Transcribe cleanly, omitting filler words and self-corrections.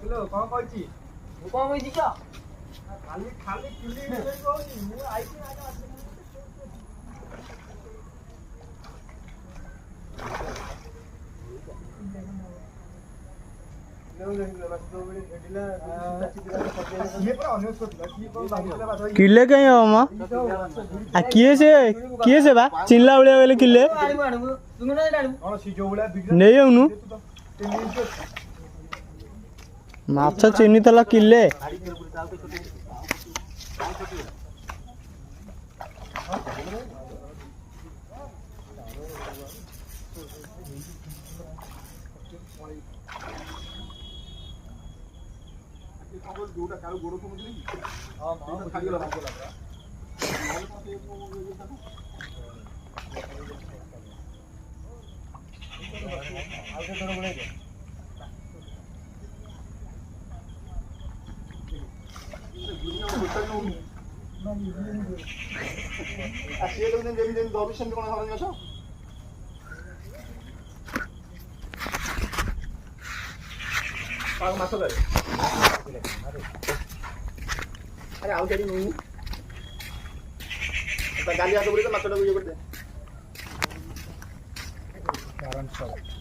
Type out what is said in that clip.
hello कौन कहछि ମୁଁ କଣ କହିଛି କି खाली खाली किली कहछि मु आइछि आगे किले कहीं हो मां आ किए से बा चिल्ला उड़े वाले किले नहीं आउनु माछ चिन्नी तला किले जोटा काल गोड़ को मुझे हां हां खाली गला हमको लग रहा आगे थोड़ा बड़े दे आसिए तो जेमी जेमी दबिशन कोन हरन गछ पाग माछ दे अरे आउ जाडी नु गाली हाथ उड़ी तो माछटा को ये कर दे कारण सब